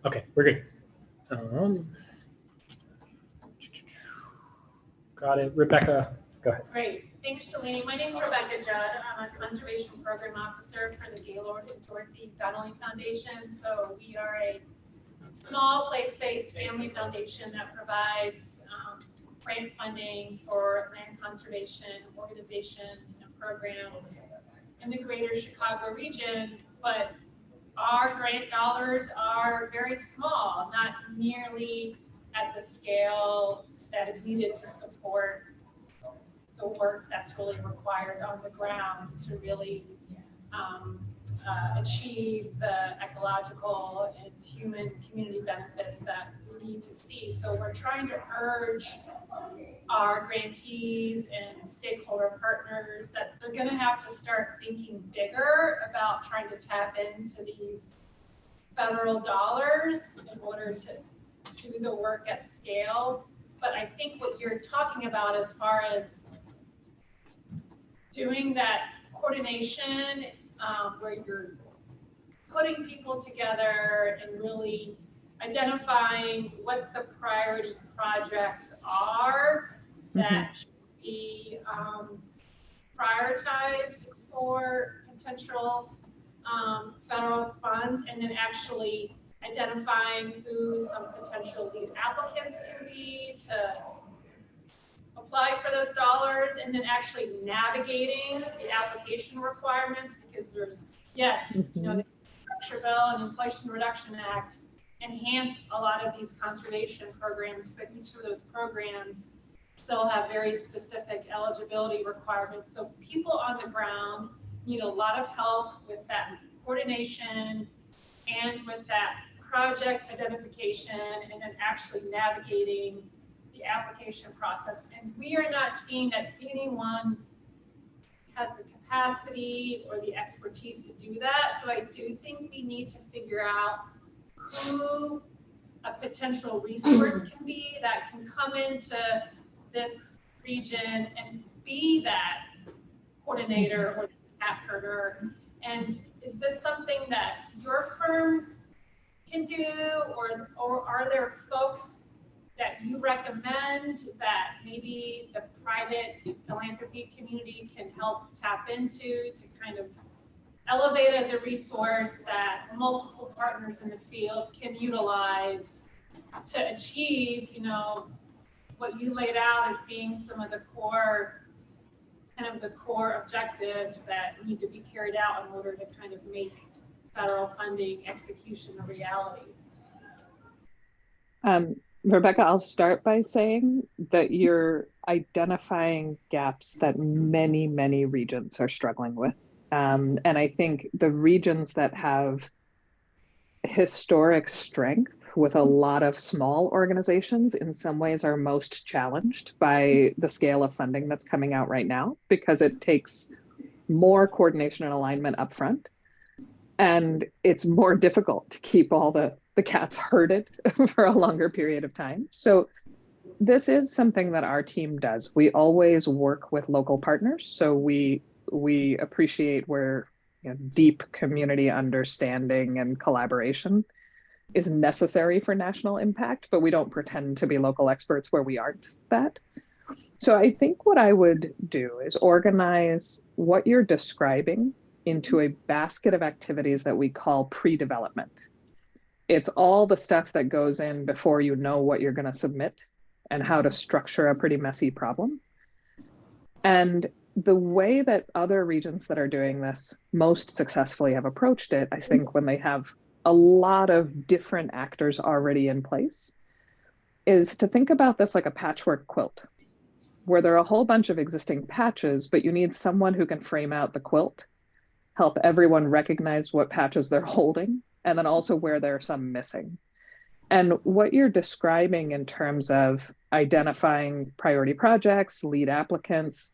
Okay, we're good. Got it. Rebecca, go ahead. Great. Thanks, Shalini. My name is Rebecca Judd. I'm a Conservation Program Officer for the Gaylord and Dorothy Donnelly Foundation. So we are a small place-based family foundation that provides grant funding for land conservation organizations and programs in the greater Chicago region. But our grant dollars are very small, not nearly at the scale that is needed to support the work that's really required on the ground to really achieve the ecological and human community benefits that we need to see. So we're trying to urge our grantees and stakeholder partners that they're going to have to start thinking bigger about trying to tap into these federal dollars in order to do the work at scale. But I think what you're talking about as far as doing that coordination where you're putting people together and really identifying what the priority projects are that should be prioritized for potential federal funds, and then actually identifying who some potential lead applicants can be to apply for those dollars, and then actually navigating the application requirements, because there's, yes, you know, the Infrastructure Bill and Inflation Reduction Act enhanced a lot of these conservation programs, but each of those programs still have very specific eligibility requirements. So people on the ground need a lot of help with that coordination and with that project identification, and then actually navigating the application process. And we are not seeing that anyone has the capacity or the expertise to do that. So I do think we need to figure out who a potential resource can be that can come into this region and be that coordinator or cat herder. And is this something that your firm can do, or are there folks that you recommend that maybe the private philanthropy community can help tap into to kind of elevate as a resource that multiple partners in the field can utilize to achieve, you know, what you laid out as being some of the core, kind of the core objectives that need to be carried out in order to kind of make federal funding execution a reality? Rebecca, I'll start by saying that you're identifying gaps that many, many regions are struggling with. And I think the regions that have historic strength with a lot of small organizations in some ways are most challenged by the scale of funding that's coming out right now, because it takes more coordination and alignment up front. And it's more difficult to keep all the cats herded for a longer period of time. So this is something that our team does. We always work with local partners. So we appreciate where, you know, deep community understanding and collaboration is necessary for national impact, but we don't pretend to be local experts where we aren't that. So I think what I would do is organize what you're describing into a basket of activities that we call pre-development. It's all the stuff that goes in before you know what you're going to submit and how to structure a pretty messy problem. And the way that other regions that are doing this most successfully have approached it, I think, when they have a lot of different actors already in place, is to think about this like a patchwork quilt, where there are a whole bunch of existing patches, but you need someone who can frame out the quilt, help everyone recognize what patches they're holding, and then also where there are some missing. And what you're describing in terms of identifying priority projects, lead applicants,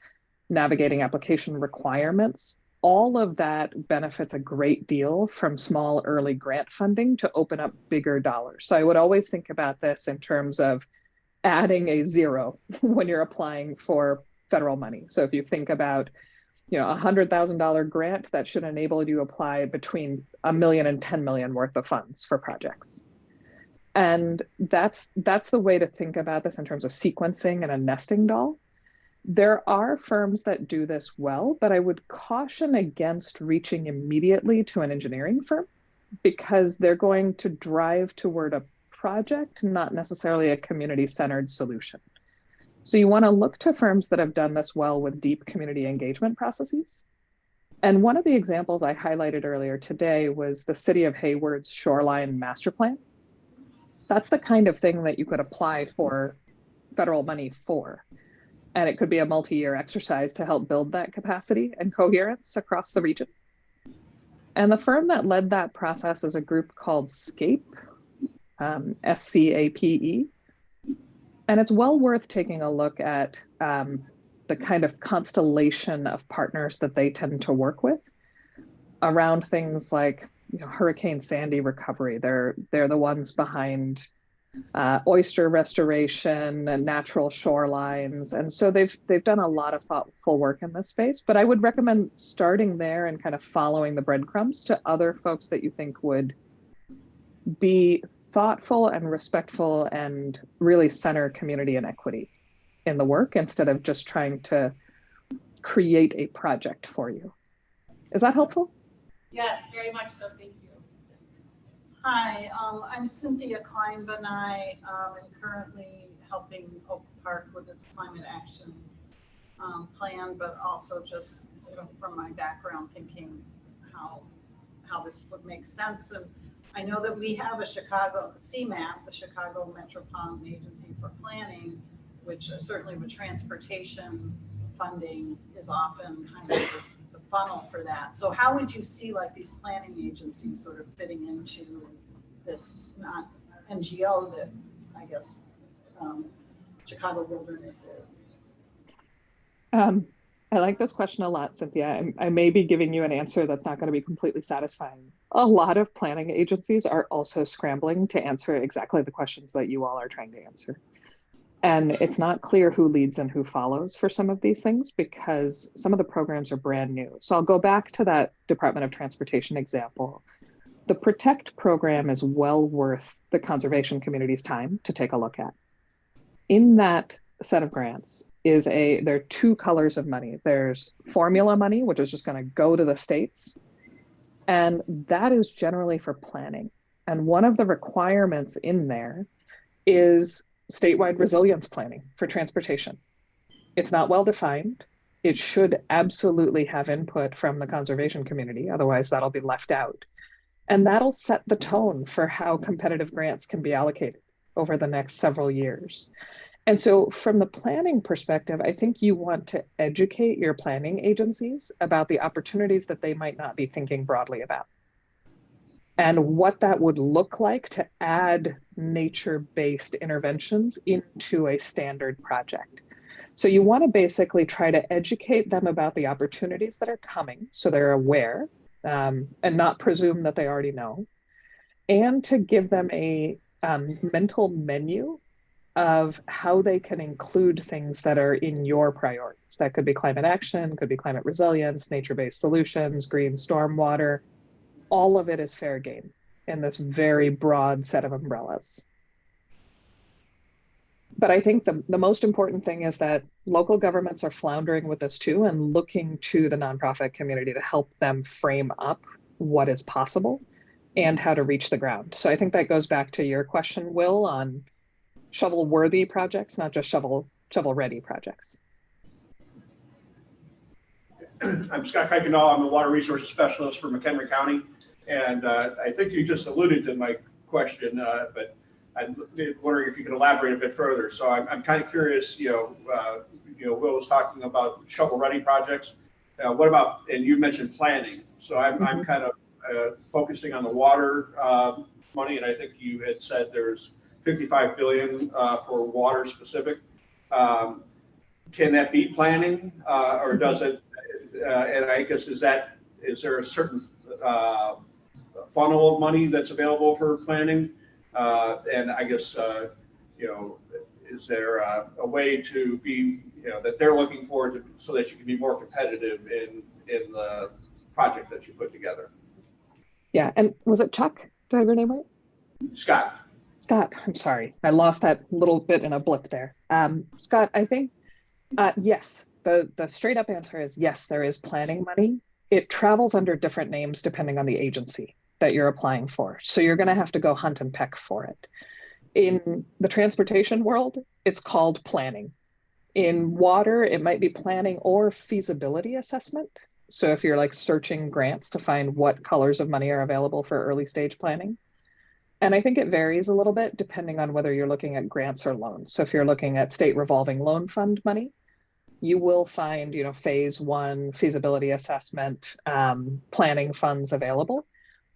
navigating application requirements, all of that benefits a great deal from small early grant funding to open up bigger dollars. So I would always think about this in terms of adding a zero when you're applying for federal money. So if you think about $100,000 grant that should enable you to apply between $1 million and $10 million worth of funds for projects. And that's the way to think about this in terms of sequencing and a nesting doll. There are firms that do this well, but I would caution against reaching immediately to an engineering firm because they're going to drive toward a project, not necessarily a community-centered solution. So you want to look to firms that have done this well with deep community engagement processes. And one of the examples I highlighted earlier today was the City of Hayward's Shoreline Master Plan. That's the kind of thing that you could apply for federal money for. And it could be a multi-year exercise to help build that capacity and coherence across the region. And the firm that led that process is a group called SCAPE, SCAPE. And it's well worth taking a look at the kind of constellation of partners that they tend to work with around things like Hurricane Sandy recovery. They're the ones behind oyster restoration and natural shorelines. And so they've done a lot of thoughtful work in this space, but I would recommend starting there and kind of following the breadcrumbs to other folks that you think would be thoughtful and respectful and really center community and equity in the work instead of just trying to create a project for you. Is that helpful? Yes, very much so. Thank you. Hi, I'm Cynthia Klein-Benai, and currently helping Oak Park with its climate action plan, but also just from my background thinking how this would make sense. And I know that we have a Chicago CMAP, the Chicago Metropolitan Agency for Planning, which certainly with transportation funding is often kind of the funnel for that. So how would you see like these planning agencies sort of fitting into this not NGO that I guess Chicago Wilderness is? I like this question a lot, Cynthia. I may be giving you an answer that's not going to be completely satisfying. A lot of planning agencies are also scrambling to answer exactly the questions that you all are trying to answer. And it's not clear who leads and who follows for some of these things because some of the programs are brand new. So I'll go back to that Department of Transportation example. The PROTECT program is well worth the conservation community's time to take a look at. In that set of grants there are two colors of money. There's formula money, which is just going to go to the states. And that is generally for planning. And one of the requirements in there is statewide resilience planning for transportation. It's not well defined. It should absolutely have input from the conservation community, otherwise that'll be left out. And that'll set the tone for how competitive grants can be allocated over the next several years. And so from the planning perspective, I think you want to educate your planning agencies about the opportunities that they might not be thinking broadly about and what that would look like to add nature-based interventions into a standard project. So you want to basically try to educate them about the opportunities that are coming so they're aware and not presume that they already know, and to give them a mental menu of how they can include things that are in your priorities. That could be climate action, could be climate resilience, nature-based solutions, green stormwater. All of it is fair game in this very broad set of umbrellas. But I think the most important thing is that local governments are floundering with this too and looking to the nonprofit community to help them frame up what is possible and how to reach the ground. So I think that goes back to your question, Will, on shovel-worthy projects, not just shovel-ready projects. I'm Scott Kuykendall. I'm a water resources specialist for McHenry County. And I think you just alluded to my question, but I'm wondering if you could elaborate a bit further. So I'm kind of curious, Will was talking about shovel-ready projects. What about, and you mentioned planning. So I'm kind of focusing on the water money, and I think you had said there's $55 billion for water specific. Can that be planning, or does it? And I guess is there a certain funnel of money that's available for planning? And I guess is there a way to be that they're looking forward to so that you can be more competitive in in the project that you put together. Yeah, and was it Chuck? Did I have your name right? Scott. Scott, I'm sorry. I lost that little bit in a blip there. Scott, I think, yes, the straight up answer is yes, there is planning money. It travels under different names depending on the agency that you're applying for. So you're going to have to go hunt and peck for it. In the transportation world, it's called planning. In water, it might be planning or feasibility assessment. So if you're like searching grants to find what colors of money are available for early stage planning. And I think it varies a little bit depending on whether you're looking at grants or loans. So if you're looking at state revolving loan fund money, you will find, phase one feasibility assessment, planning funds available,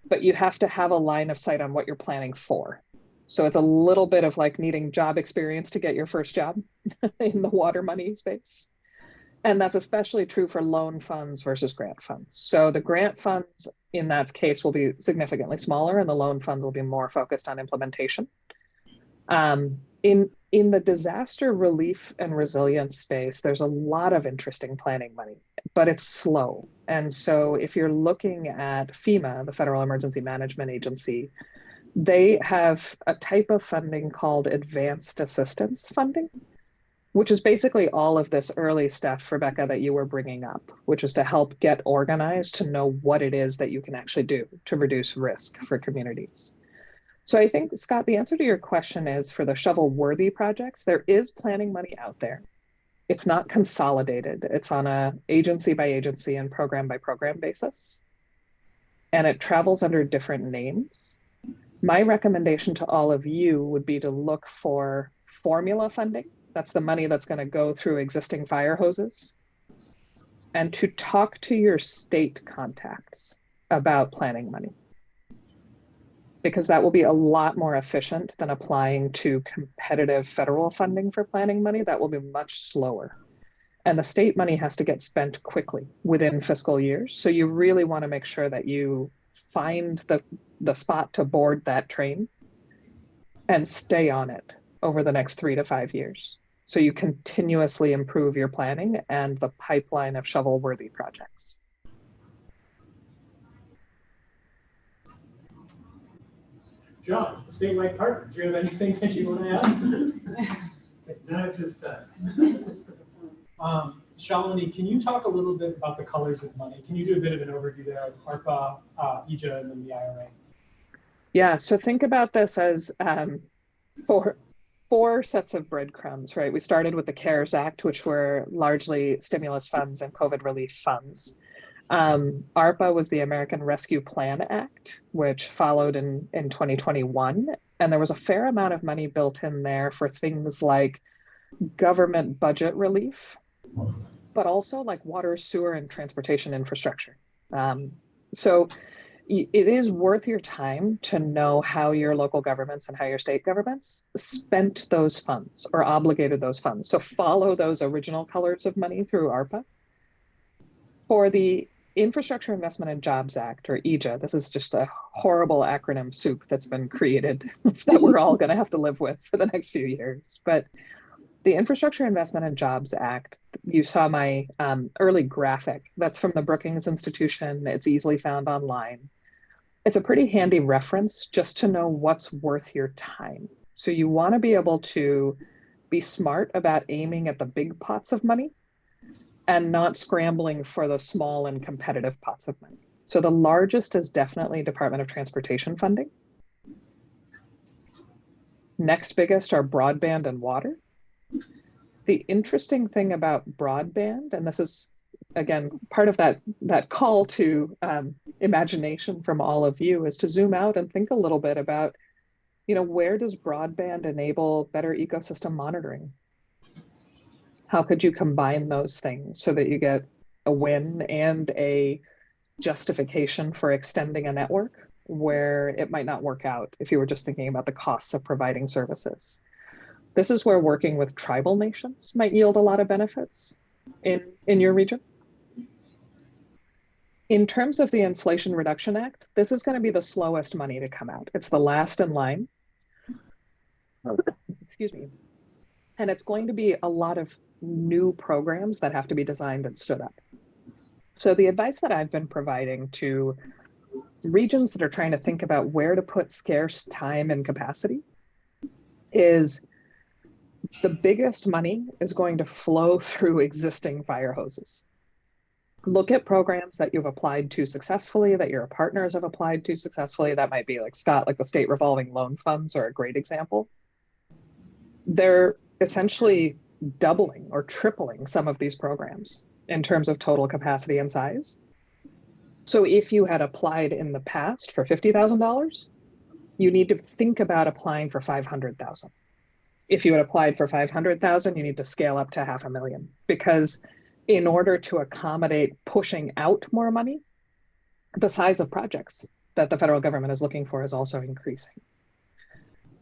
but you have to have a line of sight on what you're planning for. So it's a little bit of like needing job experience to get your first job in the water money space. And that's especially true for loan funds versus grant funds. So the grant funds in that case will be significantly smaller and the loan funds will be more focused on implementation. In the disaster relief and resilience space, there's a lot of interesting planning money, but it's slow. And so if you're looking at FEMA, the Federal Emergency Management Agency, they have a type of funding called advanced assistance funding, which is basically all of this early stuff, Rebecca, that you were bringing up, which is to help get organized to know what it is that you can actually do to reduce risk for communities. So I think, Scott, the answer to your question is for the shovel-worthy projects, there is planning money out there. It's not consolidated. It's on a agency by agency and program by program basis. And it travels under different names. My recommendation to all of you would be to look for formula funding. That's the money that's going to go through existing fire hoses. And to talk to your state contacts about planning money. Because that will be a lot more efficient than applying to competitive federal funding for planning money. That will be much slower. And the state money has to get spent quickly within fiscal years. So you really want to make sure that you find the spot to board that train and stay on it over the next 3 to 5 years. So you continuously improve your planning and the pipeline of shovel-worthy projects. John, it's the statewide partner. Do you have anything that you want to add? No, just Shalini, can you talk a little bit about the colors of money? Can you do a bit of an overview there of ARPA, EJA, and then the IRA? Yeah, so think about this as four sets of breadcrumbs, right? We started with the CARES Act, which were largely stimulus funds and COVID relief funds. ARPA was the American Rescue Plan Act, which followed in 2021. And there was a fair amount of money built in there for things like government budget relief, but also like water, sewer, and transportation infrastructure. So it is worth your time to know how your local governments and how your state governments spent those funds or obligated those funds. So follow those original colors of money through ARPA. For the Infrastructure Investment and Jobs Act, or EJA, this is just a horrible acronym soup that's been created that we're all going to have to live with for the next few years. But the Infrastructure Investment and Jobs Act, you saw my early graphic. That's from the Brookings Institution. It's easily found online. It's a pretty handy reference just to know what's worth your time. So you want to be able to be smart about aiming at the big pots of money and not scrambling for the small and competitive pots of money. So the largest is definitely Department of Transportation funding. Next biggest are broadband and water. The interesting thing about broadband, and this is, again, part of that call to imagination from all of you, is to zoom out and think a little bit about, where does broadband enable better ecosystem monitoring? How could you combine those things so that you get a win and a justification for extending a network where it might not work out if you were just thinking about the costs of providing services? This is where working with tribal nations might yield a lot of benefits in your region. In terms of the Inflation Reduction Act, this is going to be the slowest money to come out. It's the last in line. Excuse me. And it's going to be a lot of new programs that have to be designed and stood up. So the advice that I've been providing to regions that are trying to think about where to put scarce time and capacity is the biggest money is going to flow through existing fire hoses. Look at programs that you've applied to successfully, that your partners have applied to successfully. That might be like Scott, like the state revolving loan funds are a great example. They're essentially doubling or tripling some of these programs in terms of total capacity and size. So if you had applied in the past for $50,000, you need to think about applying for 500,000. If you had applied for 500,000, you need to scale up to 500,000, because in order to accommodate pushing out more money, the size of projects that the federal government is looking for is also increasing.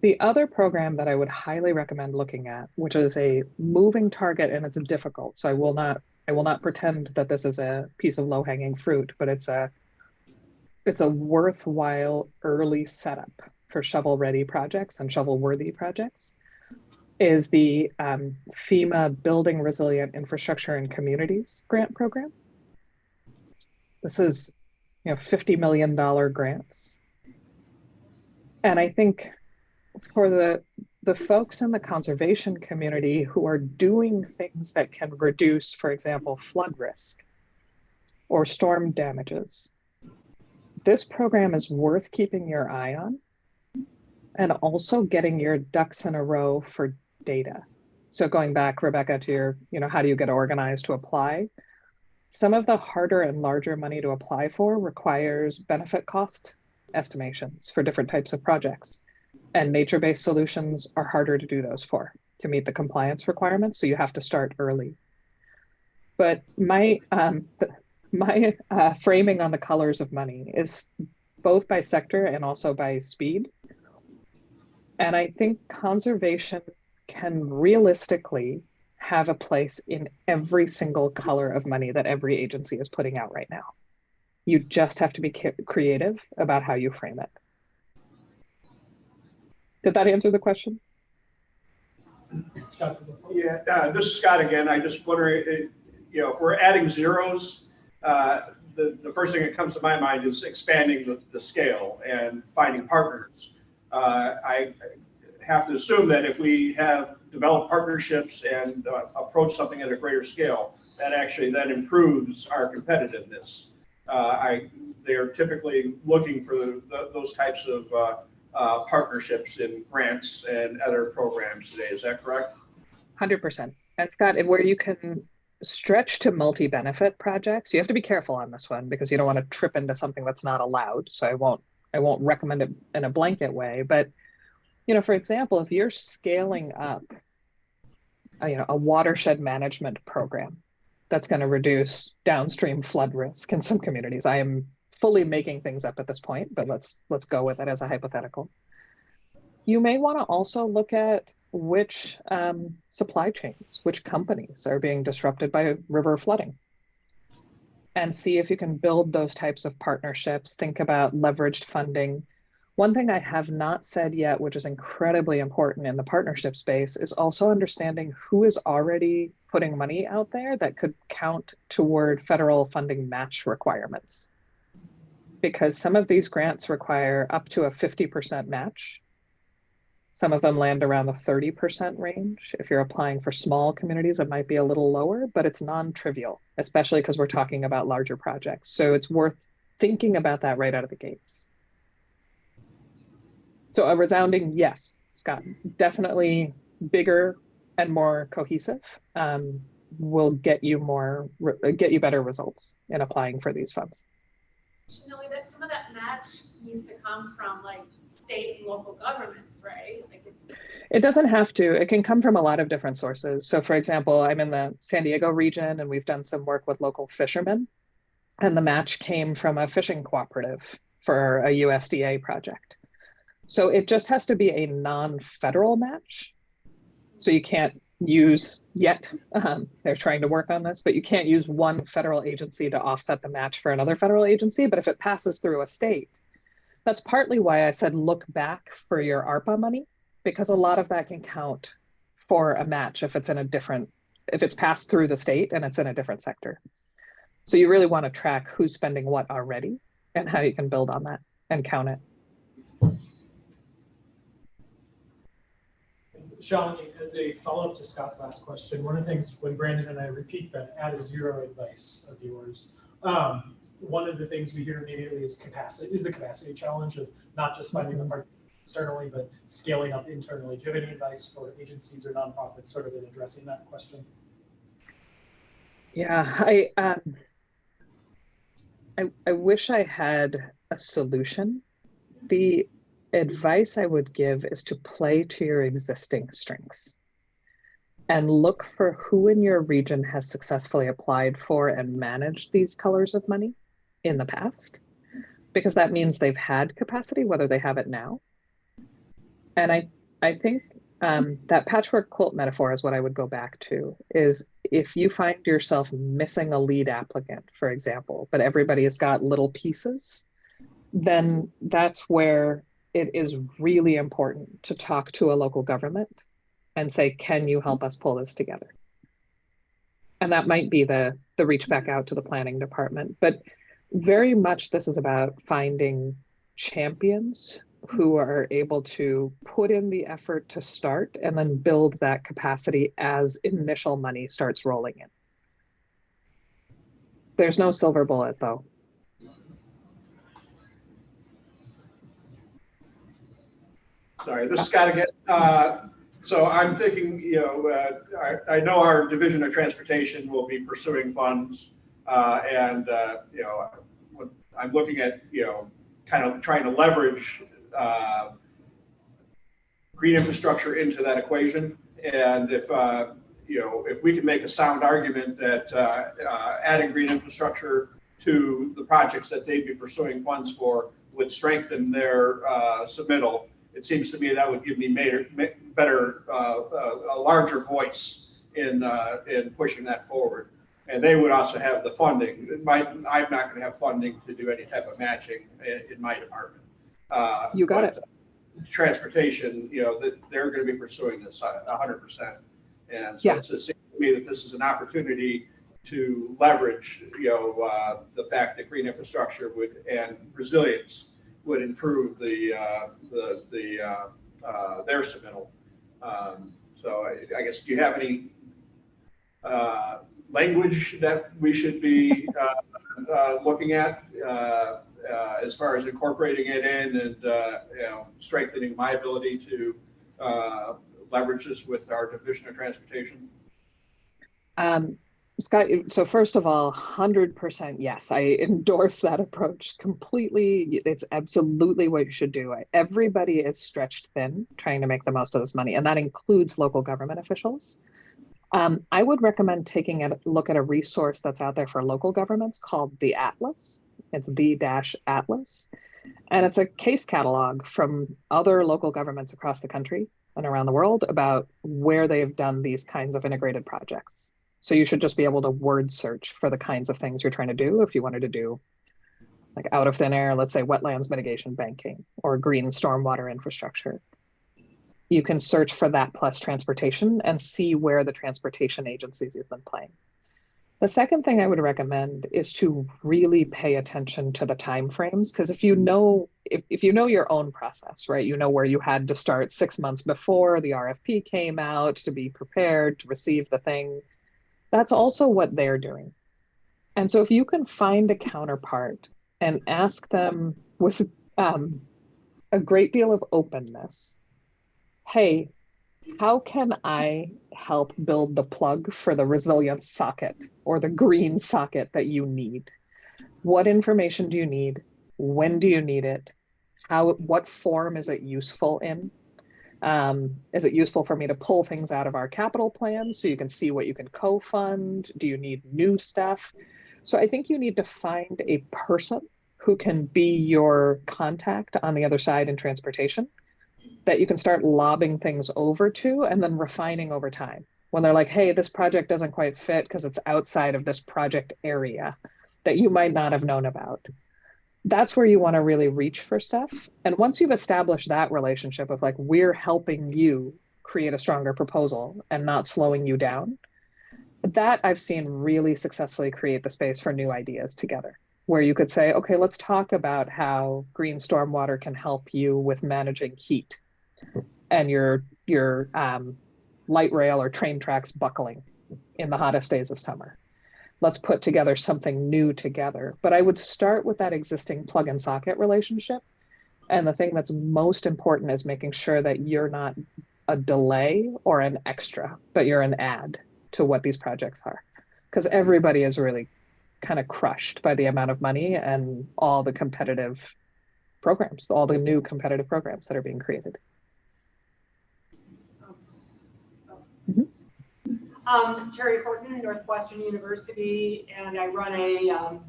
The other program that I would highly recommend looking at, which is a moving target and it's difficult, so I will not pretend that this is a piece of low-hanging fruit, but it's a worthwhile early setup for shovel-ready projects and shovel-worthy projects, is the FEMA Building Resilient Infrastructure in Communities grant program. This is, $50 million grants. And I think for the folks in the conservation community who are doing things that can reduce, for example, flood risk or storm damages, this program is worth keeping your eye on, and also getting your ducks in a row for data. So going back, Rebecca, to your, how do you get organized to apply? Some of the harder and larger money to apply for requires benefit cost estimations for different types of projects. And nature-based solutions are harder to do those for, to meet the compliance requirements. So you have to start early. But my framing on the colors of money is both by sector and also by speed. And I think conservation can realistically have a place in every single color of money that every agency is putting out right now. You just have to be creative about how you frame it. Did that answer the question? Scott? Yeah, this is Scott again. I just wonder, if we're adding zeros, the first thing that comes to my mind is expanding the scale and finding partners. I have to assume that if we have developed partnerships and approach something at a greater scale, that actually then improves our competitiveness. They're typically looking for those types of partnerships in grants and other programs today. Is that correct? 100%. And Scott, where you can stretch to multi-benefit projects, you have to be careful on this one because you don't want to trip into something that's not allowed. So I won't recommend it in a blanket way. But for example, if you're scaling up a watershed management program that's going to reduce downstream flood risk in some communities. I am fully making things up at this point, but let's go with it as a hypothetical. You may want to also look at which supply chains, which companies are being disrupted by river flooding, and see if you can build those types of partnerships. Think about leveraged funding. One thing I have not said yet, which is incredibly important in the partnership space, is also understanding who is already putting money out there that could count toward federal funding match requirements. Because some of these grants require up to a 50% match. Some of them land around the 30% range. If you're applying for small communities, it might be a little lower, but it's non-trivial, especially because we're talking about larger projects. So it's worth thinking about that right out of the gates. So a resounding yes, Scott. Definitely bigger and more cohesive will get you better results in applying for these funds. Shalini, that some of that match needs to come from like state and local governments, right? It doesn't have to. It can come from a lot of different sources. So for example, I'm in the San Diego region and we've done some work with local fishermen, and the match came from a fishing cooperative for a USDA project. So it just has to be a non-federal match. So you can't use yet, they're trying to work on this, but you can't use one federal agency to offset the match for another federal agency. But if it passes through a state, that's partly why I said look back for your ARPA money, because a lot of that can count for a match if it's passed through the state and it's in a different sector. So you really want to track who's spending what already and how you can build on that and count it. Shalini, as a follow-up to Scott's last question, one of the things when Brandon and I repeat that at a zero advice of yours, one of the things we hear immediately is the capacity challenge of not just finding the part externally, but scaling up internally. Do you have any advice for agencies or nonprofits sort of in addressing that question? Yeah, I wish I had a solution. The advice I would give is to play to your existing strengths and look for who in your region has successfully applied for and managed these colors of money in the past, because that means they've had capacity, whether they have it now. And I think that patchwork quilt metaphor is what I would go back to, is if you find yourself missing a lead applicant, for example, but everybody has got little pieces, then that's where it is really important to talk to a local government and say, can you help us pull this together? And that might be the reach back out to the planning department. But very much this is about finding champions who are able to put in the effort to start and then build that capacity as initial money starts rolling in. There's no silver bullet, though. Sorry, this is Scott again. So I'm thinking, I know our Division of Transportation will be pursuing funds, and I'm looking at, kind of trying to leverage green infrastructure into that equation. And if we can make a sound argument that adding green infrastructure to the projects that they'd be pursuing funds for would strengthen their submittal, it seems to me that would give me a larger voice in pushing that forward. And they would also have the funding. I'm not going to have funding to do any type of matching in my department. You got it. Transportation, that they're going to be pursuing this 100%. And so it seems to me that this is an opportunity to leverage, the fact that green infrastructure and resilience would improve their submittal. So I guess, do you have any language that we should be looking at as far as incorporating it in and strengthening my ability to leverage this with our Division of Transportation? Scott, so first of all, 100% yes, I endorse that approach completely. It's absolutely what you should do. Everybody is stretched thin trying to make the most of this money, and that includes local government officials. I would recommend taking a look at a resource that's out there for local governments called the Atlas. It's the-Atlas, and it's a case catalog from other local governments across the country and around the world about where they've done these kinds of integrated projects. So you should just be able to word search for the kinds of things you're trying to do. If you wanted to do, like out of thin air, let's say wetlands mitigation banking or green stormwater infrastructure, you can search for that plus transportation and see where the transportation agencies have been playing. The second thing I would recommend is to really pay attention to the timeframes, because if you know your own process, right, you know where you had to start 6 months before the RFP came out to be prepared to receive the thing. That's also what they're doing. And so if you can find a counterpart and ask them with a great deal of openness, hey, how can I help build the plug for the resilience socket or the green socket that you need? What information do you need? When do you need it? What form is it useful in? Is it useful for me to pull things out of our capital plan so you can see what you can co-fund? Do you need new stuff? So I think you need to find a person who can be your contact on the other side in transportation that you can start lobbing things over to and then refining over time. When they're like, hey, this project doesn't quite fit because it's outside of this project area that you might not have known about. That's where you want to really reach for stuff. And once you've established that relationship of like, we're helping you create a stronger proposal and not slowing you down, that I've seen really successfully create the space for new ideas together, where you could say, okay, let's talk about how green stormwater can help you with managing heat and your light rail or train tracks buckling in the hottest days of summer. Let's put together something new together. But I would start with that existing plug and socket relationship. And the thing that's most important is making sure that you're not a delay or an extra, but you're an add to what these projects are. Because everybody is really kind of crushed by the amount of money and all the competitive programs, all the new competitive programs that are being created. Terry Horton, Northwestern University, and I run a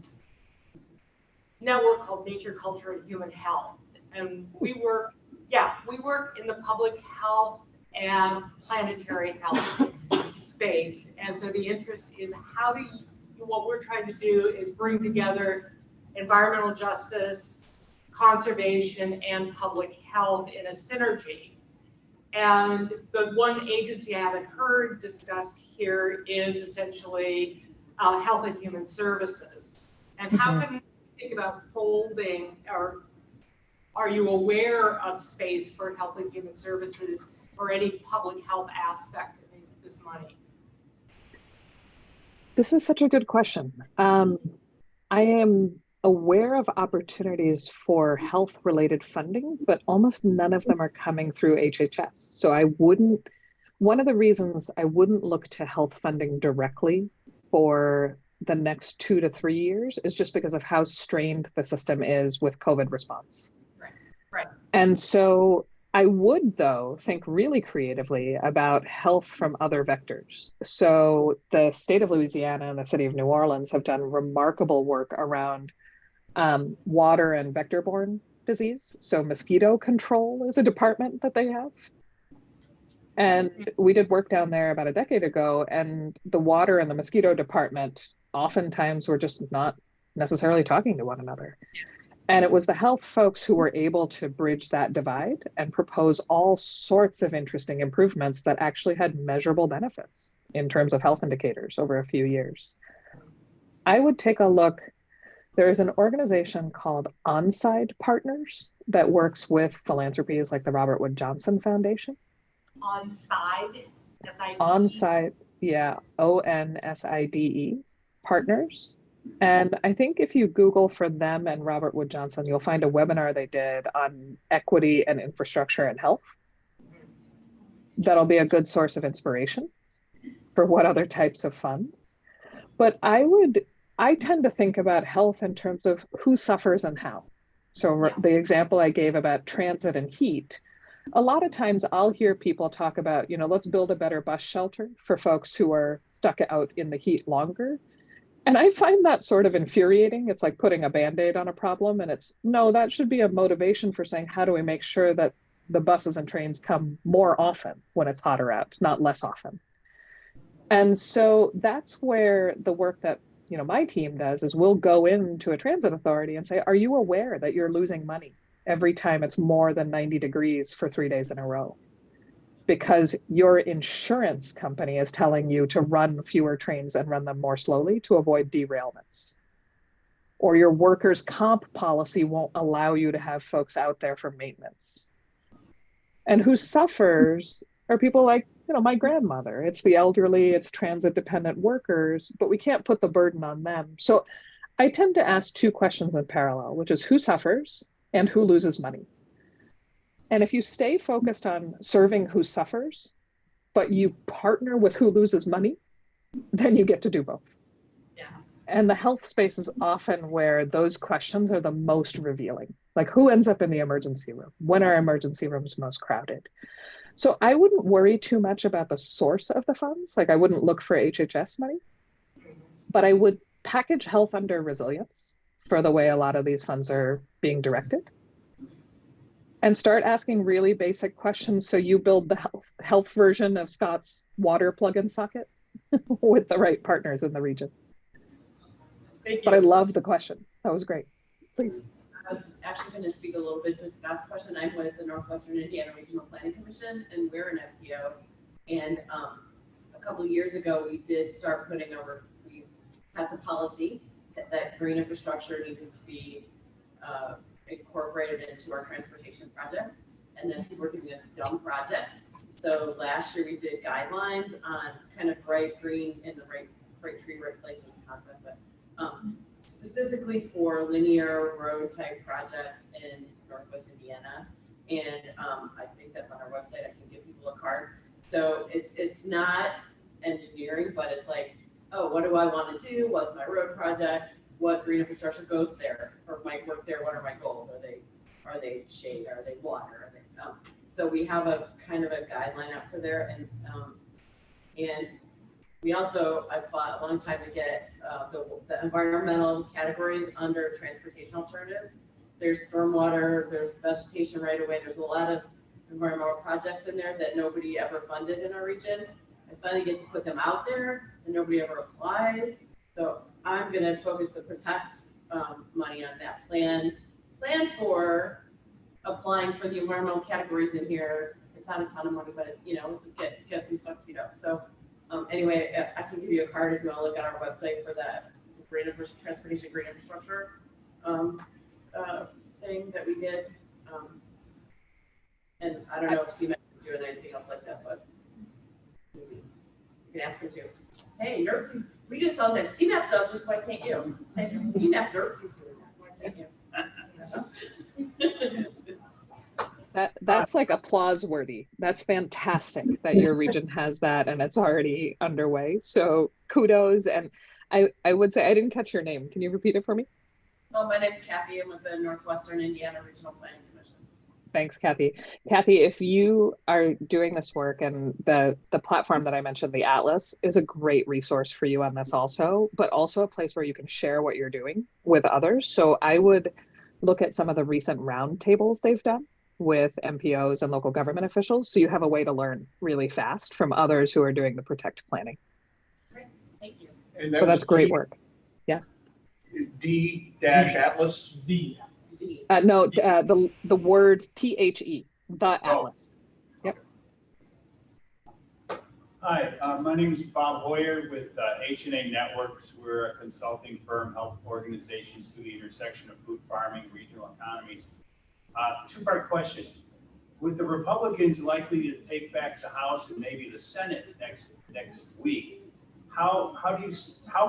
network called Nature, Culture, and Human Health. And we work in the public health and planetary health space. And so the interest is what we're trying to do is bring together environmental justice, conservation, and public health in a synergy. And the one agency I haven't heard discussed here is essentially Health and Human Services. And how can you think about folding, or are you aware of space for Health and Human Services or any public health aspect of this money? This is such a good question. I am aware of opportunities for health-related funding, but almost none of them are coming through HHS. So one of the reasons I wouldn't look to health funding directly for the next 2 to 3 years is just because of how strained the system is with COVID response. Right. And so I would, though, think really creatively about health from other vectors. So the state of Louisiana and the city of New Orleans have done remarkable work around water and vector-borne disease. So mosquito control is a department that they have. And we did work down there about a decade ago, and the water and the mosquito department oftentimes were just not necessarily talking to one another. And it was the health folks who were able to bridge that divide and propose all sorts of interesting improvements that actually had measurable benefits in terms of health indicators over a few years. I would take a look. There is an organization called Onside Partners that works with philanthropies like the Robert Wood Johnson Foundation. Onside? Onside, yeah, ONSIDE Partners. And I think if you Google for them and Robert Wood Johnson, you'll find a webinar they did on equity and infrastructure and health. That'll be a good source of inspiration for what other types of funds. But I tend to think about health in terms of who suffers and how. So the example I gave about transit and heat, a lot of times I'll hear people talk about, let's build a better bus shelter for folks who are stuck out in the heat longer. And I find that sort of infuriating. It's like putting a Band-Aid on a problem. And that should be a motivation for saying, how do we make sure that the buses and trains come more often when it's hotter out, not less often? And so that's where the work that my team does is we'll go into a transit authority and say, are you aware that you're losing money every time it's more than 90 degrees for 3 days in a row? Because your insurance company is telling you to run fewer trains and run them more slowly to avoid derailments. Or your workers' comp policy won't allow you to have folks out there for maintenance. And who suffers are people like, my grandmother. It's the elderly, it's transit-dependent workers, but we can't put the burden on them. So I tend to ask 2 questions in parallel, which is who suffers and who loses money. And if you stay focused on serving who suffers, but you partner with who loses money, then you get to do both. Yeah. And the health space is often where those questions are the most revealing. Like who ends up in the emergency room? When are emergency rooms most crowded? So I wouldn't worry too much about the source of the funds. Like I wouldn't look for HHS money, but I would package health under resilience for the way a lot of these funds are being directed. And start asking really basic questions so you build the health version of Scott's water plug-in socket with the right partners in the region. But I love the question. That was great. Please. I was actually going to speak a little bit to Scott's question. I'm with the Northwestern Indiana Regional Planning Commission, and we're an FPO. And a couple of years ago, we did start we passed a policy that green infrastructure needed to be incorporated into our transportation projects. And then people were giving us dumb projects. So last year we did guidelines on kind of bright green in the right tree, right places concept, but specifically for linear road type projects in Northwest Indiana. And I think that's on our website. I can give people a card. So it's not engineering, but it's like, oh, what do I want to do? What's my road project? What green infrastructure goes there or might work there? What are my goals? Are they shade? Are they water? Are they, so we have a kind of a guideline out for there, and we also, I fought a long time to get the environmental categories under transportation alternatives. There's stormwater, there's vegetation right away. There's a lot of environmental projects in there that nobody ever funded in our region. I finally get to put them out there and nobody ever applies. So I'm going to focus the protect money on that plan for applying for the environmental categories in here. It's not a ton of money, but it, get some stuff teed up. So anyway, I can give you a card if you want to look at our website for that transportation green infrastructure thing that we did. And I don't know if CMAP is doing anything else like that, but maybe you can ask them too. Hey, NERC's, we do this all the time. CMAP does this, why can't you? CMAP NERC's is doing that, why can't you? That's like applause worthy. That's fantastic that your region has that and it's already underway. So kudos. And I would say, I didn't catch your name. Can you repeat it for me? Well, my name's Kathy. I'm with the Northwestern Indiana Regional Planning Commission. Thanks, Kathy. Kathy, if you are doing this work, and the platform that I mentioned, the Atlas, is a great resource for you on this also, but also a place where you can share what you're doing with others. So I would look at some of the recent roundtables they've done with MPOs and local government officials, so you have a way to learn really fast from others who are doing the protect planning. Great, thank you. And So that's great work. Yeah. D-Atlas? The. No, the word THE, the Atlas. Yep. Hi, my name is Bob Hoyer with H&A Networks. We're a consulting firm, help organizations through the intersection of food farming, regional economies. Two-part question. With the Republicans likely to take back the House and maybe the Senate next week, how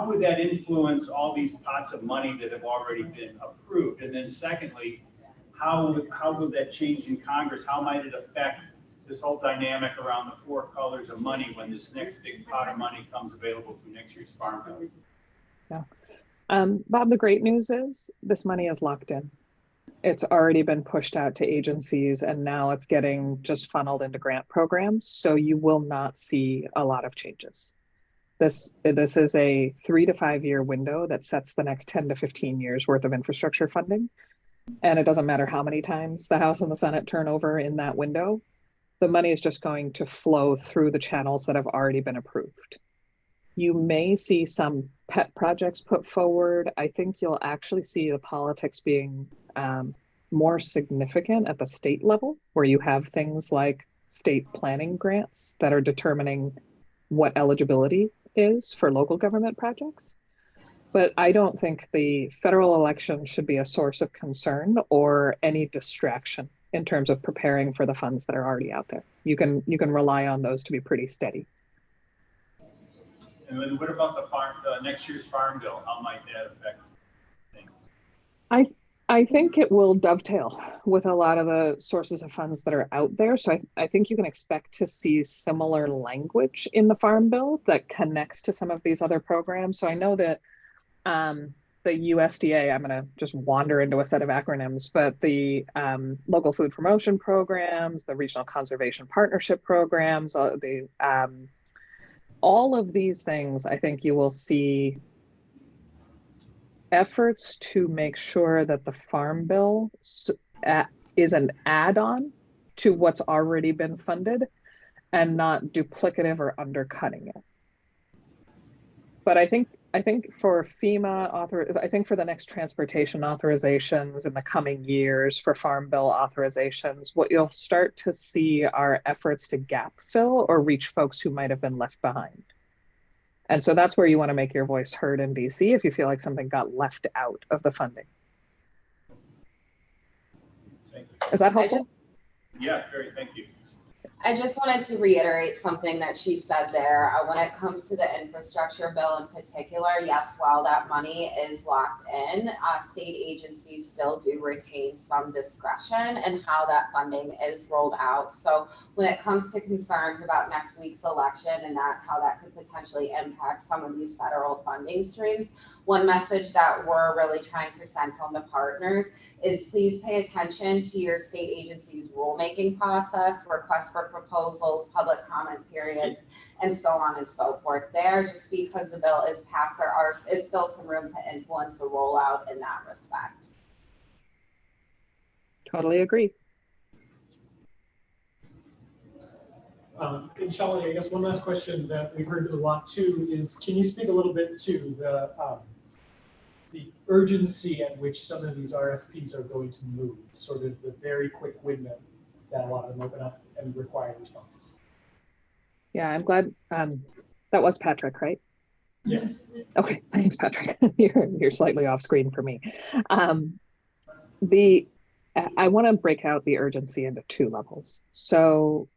would that influence all these pots of money that have already been approved? And then secondly, how would that change in Congress? How might it affect this whole dynamic around the four colors of money when this next big pot of money comes available through next year's farm bill? Yeah. Bob, the great news is this money is locked in. It's already been pushed out to agencies and now it's getting just funneled into grant programs. So you will not see a lot of changes. This is a 3 to 5 year window that sets the next 10 to 15 years worth of infrastructure funding. And it doesn't matter how many times the House and the Senate turn over in that window, the money is just going to flow through the channels that have already been approved. You may see some pet projects put forward. I think you'll actually see the politics being more significant at the state level, where you have things like state planning grants that are determining what eligibility is for local government projects. But I don't think the federal election should be a source of concern or any distraction in terms of preparing for the funds that are already out there. You can rely on those to be pretty steady. And then what about the next year's farm bill? How might that affect things? I think it will dovetail with a lot of the sources of funds that are out there. So I think you can expect to see similar language in the farm bill that connects to some of these other programs. So I know that the USDA, I'm going to just wander into a set of acronyms, but the local food promotion programs, the regional conservation partnership programs, all of these things, I think you will see efforts to make sure that the farm bill is an add-on to what's already been funded and not duplicative or undercutting it. But I think I think for I think for the next transportation authorizations in the coming years, for Farm Bill authorizations, what you'll start to see are efforts to gap fill or reach folks who might have been left behind. And so that's where you want to make your voice heard in DC if you feel like something got left out of the funding. Thank you. Is that helpful? Yeah, very, thank you. I just wanted to reiterate something that she said there. When it comes to the infrastructure bill in particular, yes, while that money is locked in, state agencies still do retain some discretion in how that funding is rolled out. So when it comes to concerns about next week's election and how that could potentially impact some of these federal funding streams, one message that we're really trying to send home to partners is please pay attention to your state agency's rulemaking process, request for proposals, public comment periods, and so on and so forth there. Just because the bill is passed, there is still some room to influence the rollout in that respect. Totally agree. And Shalini, I guess one last question that we've heard a lot too is, can you speak a little bit to the urgency at which some of these RFPs are going to move, sort of the very quick window that a lot of them open up and require responses? Yeah, I'm glad that was Patrick, right? Yes. Okay, thanks, Patrick. You're slightly off screen for me. I want to break out the urgency into two levels. So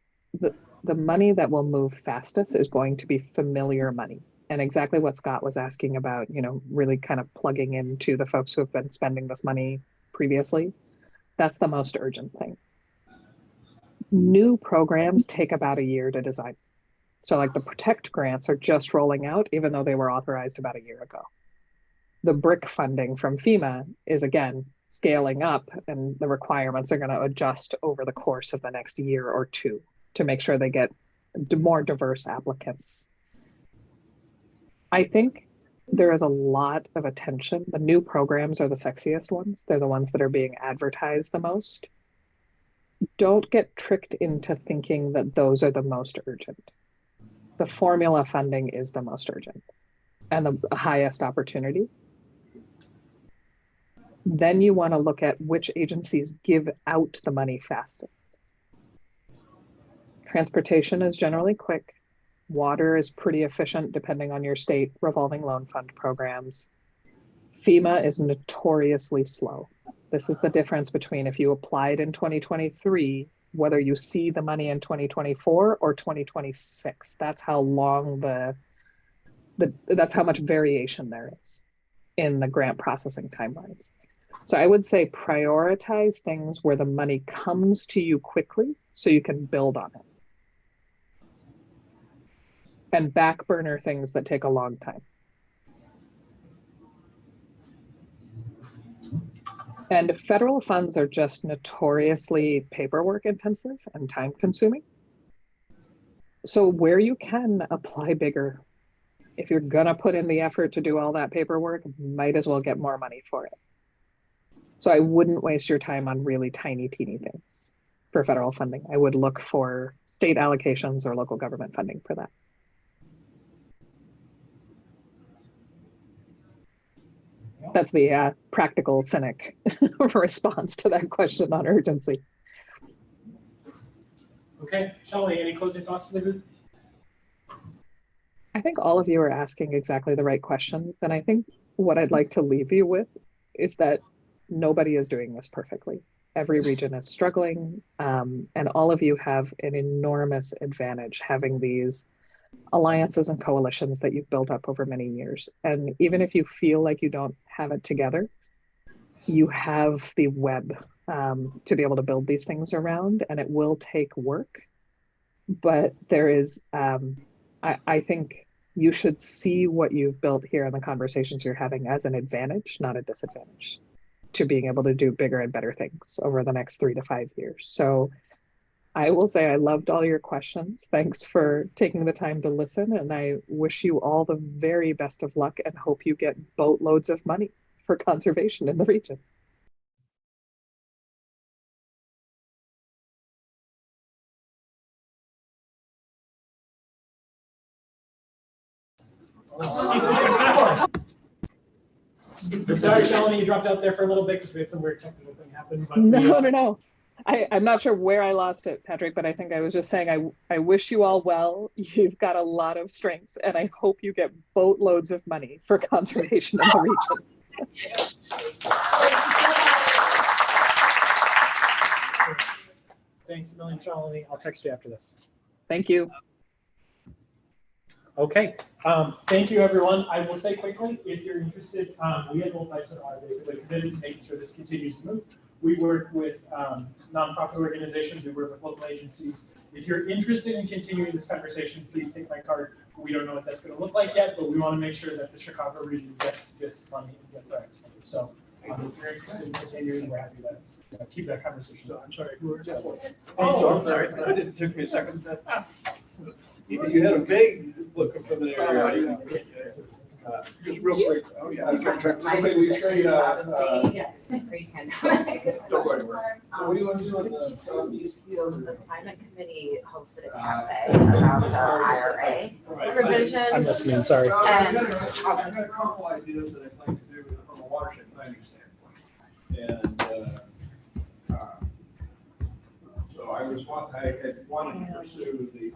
the money that will move fastest is going to be familiar money. And exactly what Scott was asking about, really kind of plugging into the folks who have been spending this money previously. That's the most urgent thing. New programs take about a year to design. So like the Protect grants are just rolling out, even though they were authorized about a year ago. The BRIC funding from FEMA is, again, scaling up, and the requirements are going to adjust over the course of the next year or two to make sure they get more diverse applicants. I think there is a lot of attention. The new programs are the sexiest ones. They're the ones that are being advertised the most. Don't get tricked into thinking that those are the most urgent. The formula funding is the most urgent and the highest opportunity. Then you want to look at which agencies give out the money fastest. Transportation is generally quick. Water is pretty efficient depending on your state revolving loan fund programs. FEMA is notoriously slow. This is the difference between if you applied in 2023, whether you see the money in 2024 or 2026. That's how long that's how much variation there is in the grant processing timelines. So I would say prioritize things where the money comes to you quickly so you can build on it. And back burner things that take a long time. And federal funds are just notoriously paperwork intensive and time consuming. So where you can, apply bigger. If you're gonna put in the effort to do all that paperwork, might as well get more money for it. So I wouldn't waste your time on really tiny, teeny things for federal funding. I would look for state allocations or local government funding for that. That's the practical cynic response to that question on urgency. Okay, Shalini, any closing thoughts for the group? I think all of you are asking exactly the right questions. And I think what I'd like to leave you with is that nobody is doing this perfectly. Every region is struggling, and all of you have an enormous advantage having these alliances and coalitions that you've built up over many years. And even if you feel like you don't have it together, you have the web to be able to build these things around, and it will take work. But there is, I think you should see what you've built here in the conversations you're having as an advantage, not a disadvantage, to being able to do bigger and better things over the next 3 to 5 years. So I will say I loved all your questions. Thanks for taking the time to listen, and I wish you all the very best of luck and hope you get boatloads of money for conservation in the region. Oh, I'm sorry, Shalini, you dropped out there for a little bit because we had some weird technical thing happen, but. No. I'm not sure where I lost it, Patrick, but I think I was just saying I wish you all well. You've got a lot of strengths, and I hope you get boatloads of money for conservation in the region. Thanks a million, Shalini. I'll text you after this. Thank you. Okay, thank you, everyone. I will say quickly, if you're interested, we at Bold Bison are basically committed to making sure this continues to move. We work with nonprofit organizations, we work with local agencies. If you're interested in continuing this conversation, please take my card. We don't know what that's gonna look like yet, but we wanna make sure that the Chicago region gets this money and gets our activity. So if you're interested in continuing, we're happy to keep that conversation going. I'm sorry, who are you? Oh, I'm sorry, it took me a second to. You had a vague look of familiarity. Just real quick, oh yeah. Somebody we train, Don't worry. So what do you want to do on the southeast field? The climate committee hosted a cafe about the IRA provisions. I'm listening, sorry. I've got a couple ideas that I'd like to do from a watershed planning standpoint. And, so I had wanted to pursue the